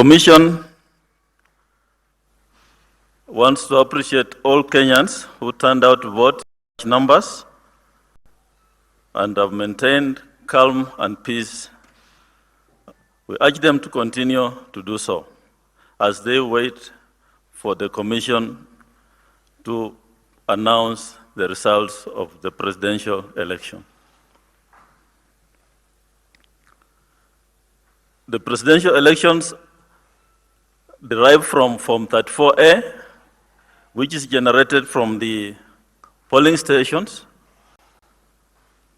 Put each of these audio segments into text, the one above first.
Commission wants to appreciate all Kenyans who turned out to vote in numbers and have maintained calm and peace. We urge them to continue to do so as they wait for the Commission to announce the results of the presidential election. The presidential elections derive from Form 34A, which is generated from the polling stations,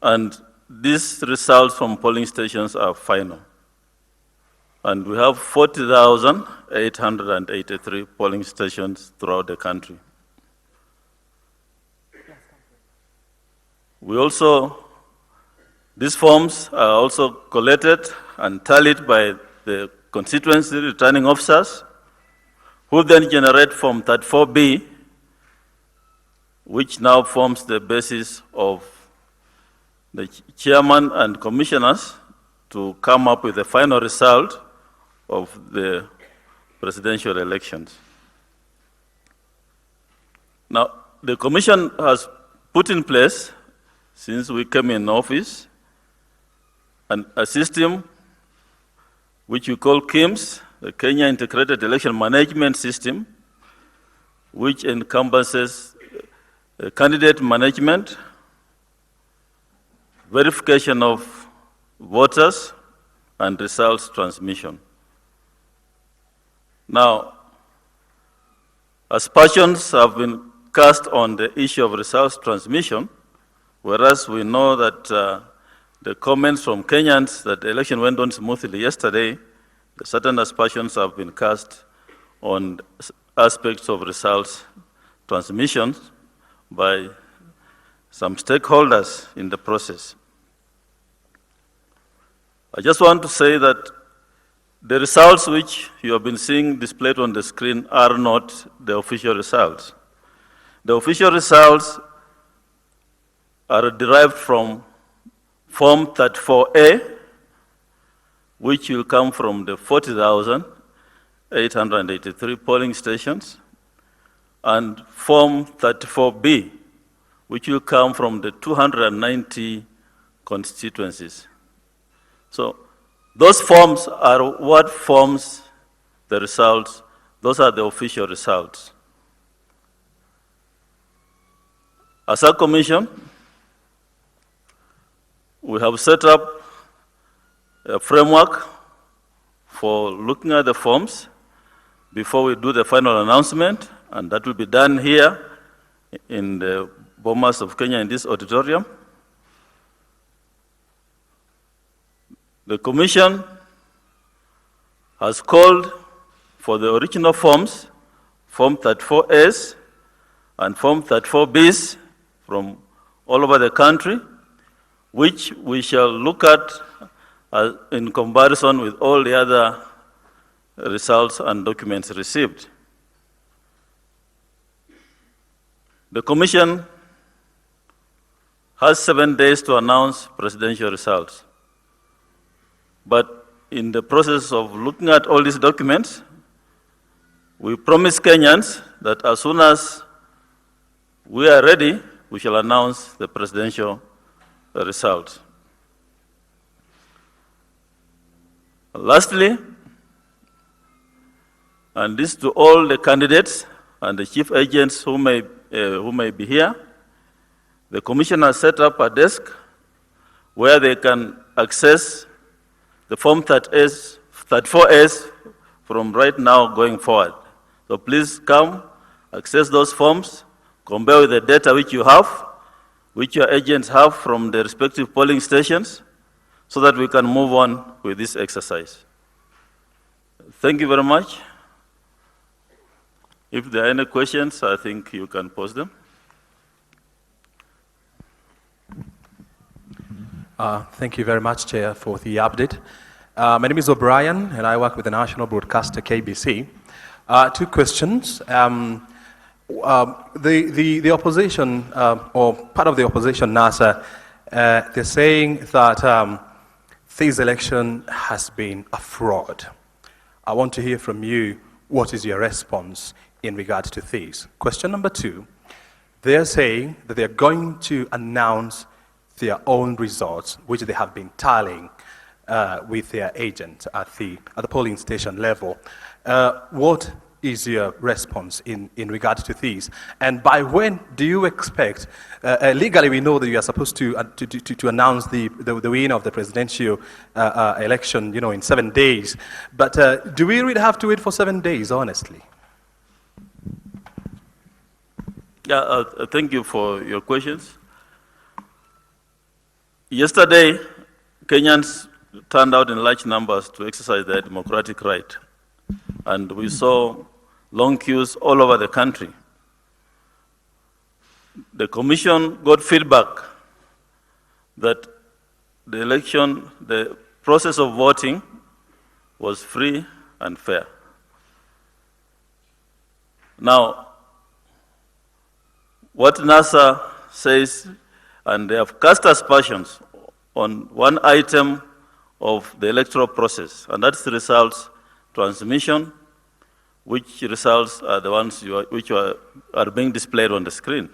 and these results from polling stations are final. And we have 40,883 polling stations throughout the country. These forms are also collated and tallied by the constituency returning officers, who then generate Form 34B, which now forms the basis of the chairman and commissioners to come up with the final result of the presidential elections. Now, the commission has put in place, since we came in office, a system which we call KIMS, the Kenya Integrated Election Management System, which encompasses candidate management, verification of voters, and results transmission. Now, aspersions have been cast on the issue of results transmission, whereas we know that the comments from Kenyans that the election went on smoothly yesterday, certain aspersions have been cast on aspects of results transmission by some stakeholders in the process. I just want to say that the results which you have been seeing displayed on the screen are not the official results. The official results are derived from Form 34A, which will come from the 40,883 polling stations, and Form 34B, which will come from the 290 constituencies. So those forms are what forms the results. Those are the official results. As a commission, we have set up a framework for looking at the forms before we do the final announcement, and that will be done here in the Bomas of Kenya in this auditorium. The Commission has called for the original forms, Form 34As and Form 34Bs from all over the country, which we shall look at in comparison with all the other results and documents received. The Commission has 7 days to announce presidential results. But in the process of looking at all these documents, we promise Kenyans that as soon as we are ready, we shall announce the presidential results. Lastly, and this to all the candidates and the chief agents who may be here, the Commission has set up a desk where they can access the Form 34As from right now going forward. So please come, access those forms, compare with the data which you have, which your agents have from the respective polling stations, so that we can move on with this exercise. Thank you very much. If there are any questions, I think you can pose them. Thank you very much, Chair, for the update. My name is O'Brien, and I work with the national broadcaster KBC. 2 questions. The opposition, or part of the opposition, NASA, they're saying that this election has been a fraud. I want to hear from you, what is your response in regards to this? Question number 2, they're saying that they're going to announce their own results, which they have been tallying with their agent at the polling station level. What is your response in regards to this? And by when do you expect, legally we know that you are supposed to announce the winner of the presidential election, in 7 days, but do we really have to wait for 7 days, honestly? Yeah, thank you for your questions. Yesterday, Kenyans turned out in large numbers to exercise their democratic right. And we saw long queues all over the country. The commission got feedback that the process of voting was free and fair. Now, what NASA says, and they have cast aspersions on one item of the electoral process, and that's the results transmission, which results are the ones which are being displayed on the screen.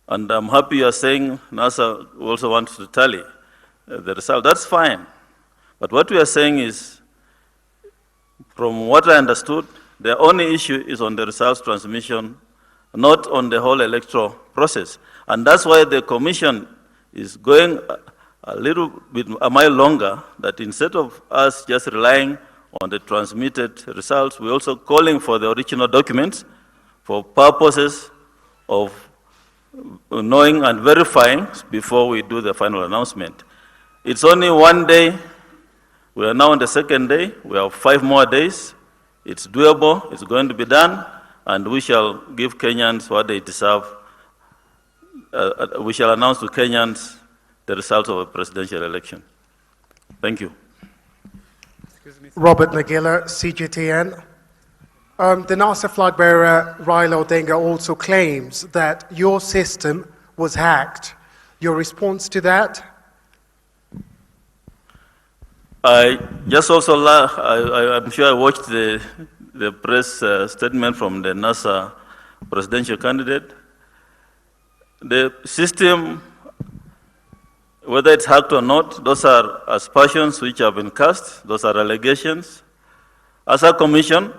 And I'm happy you are saying NASA also wants to tally the result. That's fine. But what we are saying is, from what I understood, the only issue is on the results transmission, not on the whole electoral process. And that's why the commission is going a little bit a mile longer, that instead of us just relying on the transmitted results, we're also calling for the original documents for purposes of knowing and verifying before we do the final announcement. It's only 1 day. We are now on the 2nd day. We have 5 more days. It's doable. It's going to be done. And we shall give Kenyans what they deserve. We shall announce to Kenyans the results of a presidential election. Thank you. Robert Nagila, CGTN. The NASA flag bearer, Raila Odinga, also claims that your system was hacked. Your response to that? I just also, I'm sure I watched the press statement from the NASA presidential candidate. The system, whether it's hacked or not, those are aspersions which have been cast, those are allegations. As a commission,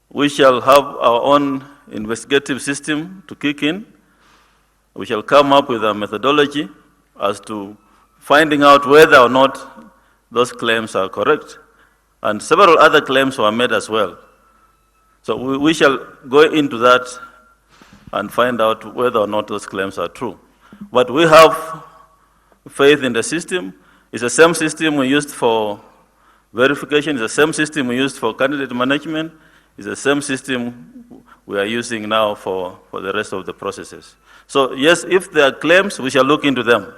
we shall have our own investigative system to kick in. We shall come up with a methodology as to finding out whether or not those claims are correct. And several other claims were made as well. So we shall go into that and find out whether or not those claims are true. But we have faith in the system. It's the same system we used for verification. It's the same system we used for candidate management. It's the same system we are using now for the rest of the processes. So yes, if there are claims, we shall look into them.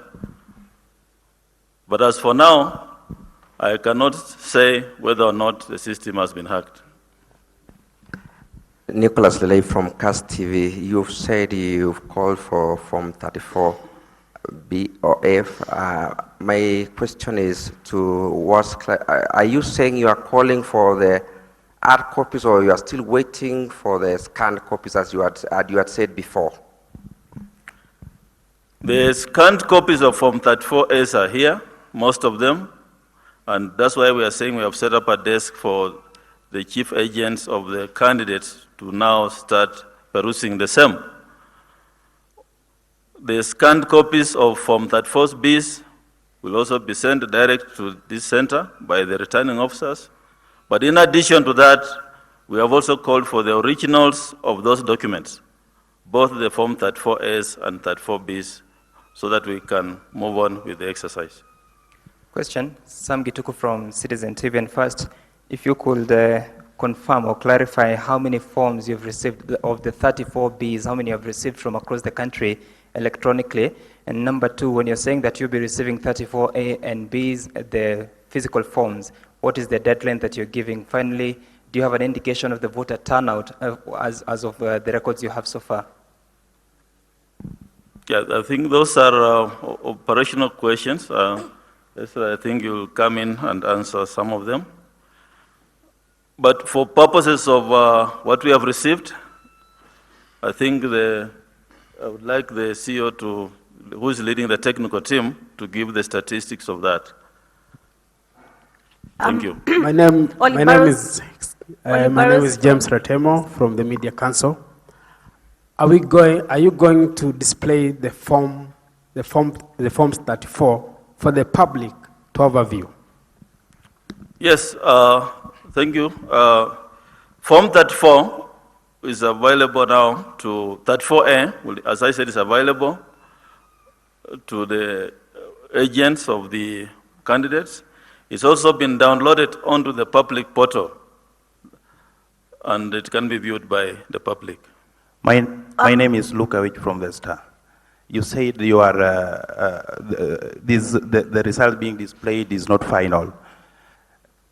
But as for now, I cannot say whether or not the system has been hacked. Nicholas Lele from CAS TV, you've said you've called for Form 34B or F. My question is are you saying you are calling for the hard copies, or you are still waiting for the scanned copies as you had said before? The scanned copies of Form 34As are here, most of them, and that's why we are saying we have set up a desk for the chief agents of the candidates to now start perusing the same. The scanned copies of Form 34Bs will also be sent direct to this center by the returning officers. But in addition to that, we have also called for the originals of those documents, both the Form 34As and 34Bs, so that we can move on with the exercise. Question, Sam Gituku from Citizen TV. And first, if you could confirm or clarify how many forms you've received of the 34Bs, how many you've received from across the country electronically. And number 2, when you're saying that you'll be receiving 34A and Bs, the physical forms, what is the deadline that you're giving? Finally, do you have an indication of the voter turnout as of the records you have so far? Yeah, I think those are operational questions. I think you'll come in and answer some of them. But for purposes of what we have received, I think I would like the CEO who is leading the technical team to give the statistics of that. Thank you. My name is James Ratemo from the Media Council. Are you going to display the forms 34 for the public to overview? Yes, thank you. Form 34 is available now to 34A, as I said, is available to the agents of the candidates. It's also been downloaded onto the public portal, and it can be viewed by the public. My name is Luka from the Star. You said you are the result being displayed is not final.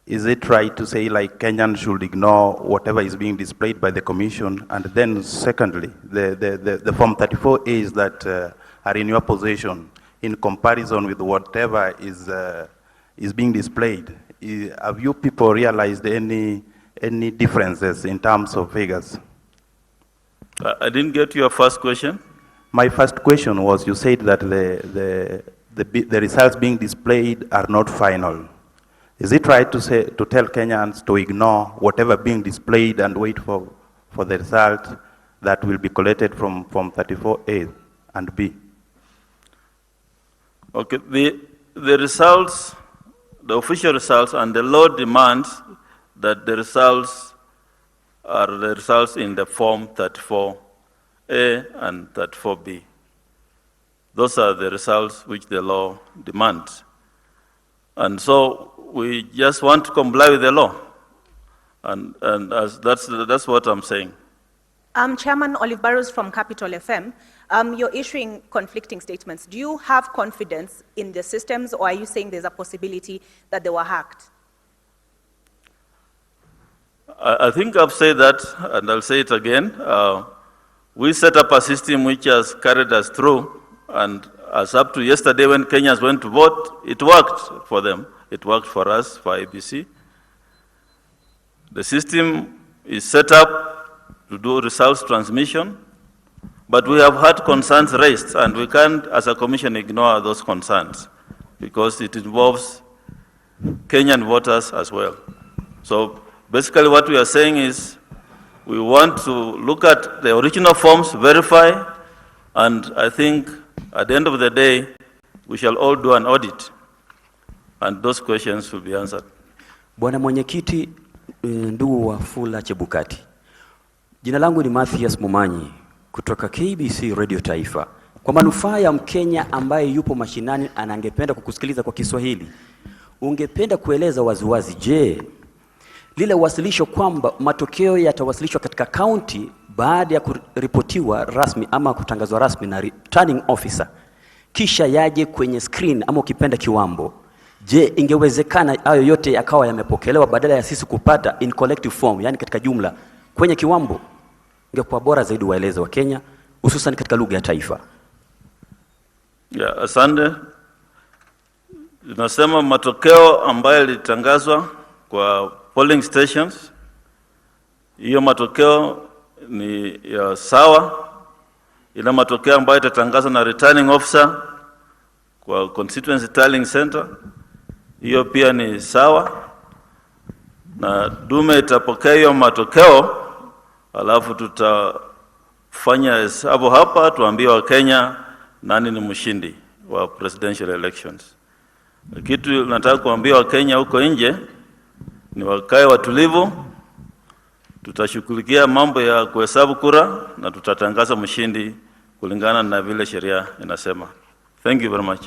Is it right to say like Kenyans should ignore whatever is being displayed by the commission? And then secondly, the Form 34 A's that are in your possession in comparison with whatever is being displayed. Have you people realized any differences in terms of figures? I didn't get your first question. My first question was, you said that the results being displayed are not final. Is it right to tell Kenyans to ignore whatever being displayed and wait for the result that will be collected from 34A and B? Okay, the results, the official results, and the law demands that the results are the results in the Form 34A and 34B. Those are the results which the law demands. And so we just want to comply with the law. And that's what I'm saying. Chairman Olive Barrows from Capital FM. You're issuing conflicting statements. Do you have confidence in the systems, or are you saying there's a possibility that they were hacked? I think I've said that, and I'll say it again. We set up a system which has carried us through, and as up to yesterday when Kenyans went to vote, it worked for them. It worked for us, for IEBC. The system is set up to do results transmission, but we have had concerns raised, and we can't, as a commission, ignore those concerns because it involves Kenyan voters as well. So basically what we are saying is we want to look at the original forms, verify, and I think at the end of the day, we shall all do an audit, and those questions will be answered. Bwana Mwenyekiti, ndugu Wafula Chebukati. Jina langu ni Mathias Mumanyi kutoka KBC Radio Taifa. Kwa manufaa ya Mkenya ambaye yupo mashinani anangependa kukusikiliza kwa Kiswahili, ungependa kueleza waziwazi, je, lile wasilisho kwamba matokeo yatawasilishwa katika county baada ya kuripotiwa rasmi ama kutangazwa rasmi na returning officer, kisha yaje kwenye screen ama ukipenda kiwambo, je, ingewezekana hayo yote yakawa yamepokelewa badala ya sisi kupata in collective form, yani katika jumla kwenye kiwambo? Ingekuwa bora zaidi waeleze wa Kenya, hususan katika lugha ya taifa. Asante. Tunasema matokeo ambayo yalitangazwa kwa polling stations, hiyo matokeo ni ya sawa. Ila matokeo ambayo itatangazwa na returning officer kwa constituency tallying center, hiyo pia ni sawa, na dume itapokea hiyo matokeo, alafu tutafanya hesabu hapa tuambie wa Kenya nani ni mshindi wa presidential elections. Kitu nataka kuambia wa Kenya huko nje ni wakae watulivu, tutashughulikia mambo ya kuhesabu kura na tutatangaza mshindi kulingana na vile sheria inasema. Thank you very much.